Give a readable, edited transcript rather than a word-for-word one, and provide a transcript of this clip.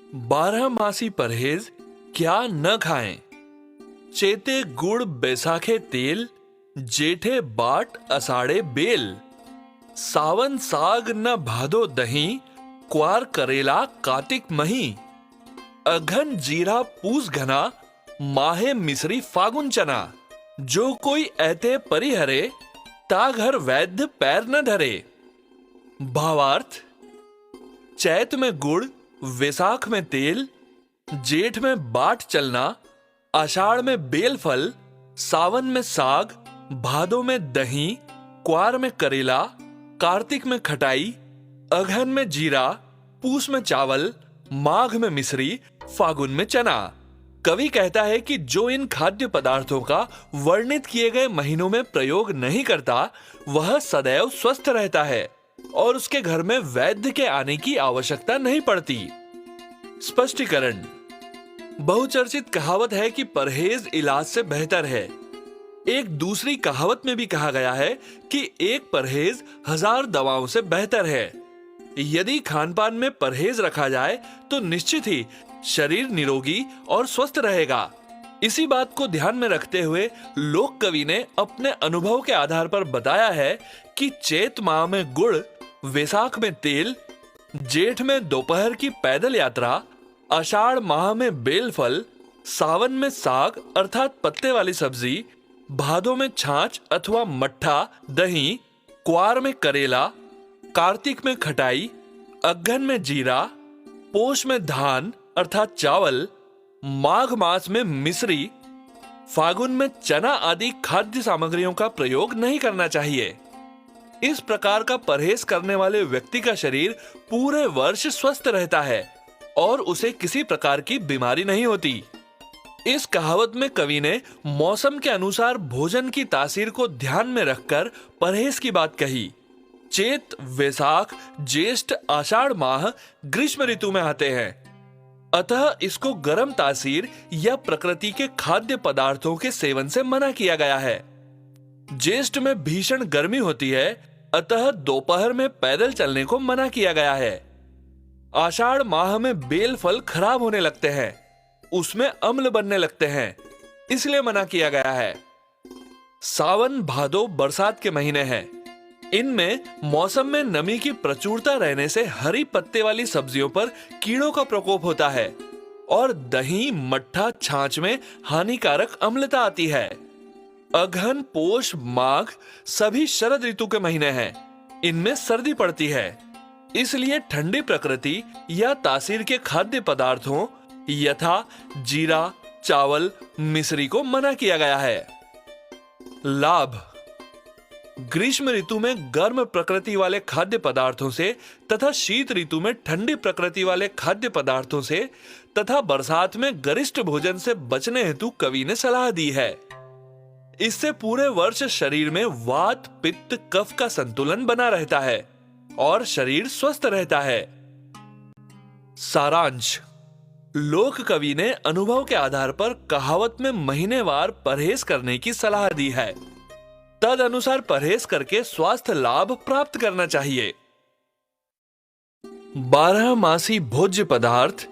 बारहमासी परहेज क्या न खाएं। चेते गुड़ बैसाखे तेल, जेठे बाट असाड़े बेल। सावन साग न भादो दही, क्वार करेला कार्तिक मही। अघन जीरा पूस घना, माहे मिसरी फागुन चना। जो कोई ऐते परिहरे, ता घर वैद्य पैर न धरे। भावार्थ: चैत में गुड़, वैसाख में तेल, जेठ में बाट चलना, आषाढ़ में बेल फल, सावन में साग, भादो में दही, क्वार में करेला, कार्तिक में खटाई, अघन में जीरा, पूस में चावल, माघ में मिश्री, फागुन में चना। कवि कहता है कि जो इन खाद्य पदार्थों का वर्णित किए गए महीनों में प्रयोग नहीं करता, वह सदैव स्वस्थ रहता है और उसके घर में वैद्य के आने की आवश्यकता नहीं पड़ती। स्पष्टीकरण: बहुचर्चित कहावत है कि परहेज इलाज से बेहतर है। एक दूसरी कहावत में भी कहा गया है कि एक परहेज 1000 दवाओं से बेहतर है। यदि खानपान में परहेज रखा जाए तो निश्चित ही शरीर निरोगी और स्वस्थ रहेगा। इसी बात को ध्यान में रखते हुए लोक कवि ने अपने अनुभव के आधार पर बताया है कि चैत माह में गुड़, वैसाख में तेल, जेठ में दोपहर की पैदल यात्रा, आषाढ़ माह में बेल फल, सावन में साग अर्थात पत्ते वाली सब्जी, भादों में छाछ अथवा मट्ठा दही, क्वार में करेला, कार्तिक में खटाई, अघन में जीरा, पोष में धान अर्थात चावल, माघ मास में मिश्री, फागुन में चना आदि खाद्य सामग्रियों का प्रयोग नहीं करना चाहिए। इस प्रकार का परहेज करने वाले व्यक्ति का शरीर पूरे वर्ष स्वस्थ रहता है और उसे किसी प्रकार की बीमारी नहीं होती। इस कहावत में कवि ने मौसम के अनुसार भोजन की तासीर को ध्यान में रखकर परहेज की बात कही। चैत, वैसाख, ज्येष्ठ, आषाढ़ माह ग्रीष्म ऋतु में आते हैं, अतः इसको गर्म तासीर या प्रकृति के खाद्य पदार्थों के सेवन से मना किया गया है। ज्येष्ठ में भीषण गर्मी होती है, अतः दोपहर में पैदल चलने को मना किया गया है। आषाढ़ माह में बेल फल खराब होने लगते हैं, उसमें अम्ल बनने लगते हैं, इसलिए मना किया गया है। सावन भादो बरसात के महीने हैं। इनमें मौसम में नमी की प्रचुरता रहने से हरी पत्ते वाली सब्जियों पर कीड़ों का प्रकोप होता है और दही, मट्ठा, छाछ में हानिकारक अम्लता आती है। अघन, पोष, माघ सभी शरद ऋतु के महीने हैं। इनमें सर्दी पड़ती है, इसलिए ठंडी प्रकृति या तासीर के खाद्य पदार्थों यथा जीरा, चावल, मिश्री को मना किया गया है। लाभ: ग्रीष्म ऋतु में गर्म प्रकृति वाले खाद्य पदार्थों से तथा शीत ऋतु में ठंडी प्रकृति वाले खाद्य पदार्थों से तथा बरसात में गरिष्ठ भोजन से बचने हेतु कवि ने सलाह दी है। इससे पूरे वर्ष शरीर में वात, पित्त, कफ का संतुलन बना रहता है और शरीर स्वस्थ रहता है। सारांश: लोक कवि ने अनुभव के आधार पर कहावत में महीनेवार परहेज करने की सलाह दी है। तद अनुसार परहेज करके स्वास्थ्य लाभ प्राप्त करना चाहिए। बारहमासी भोज्य पदार्थ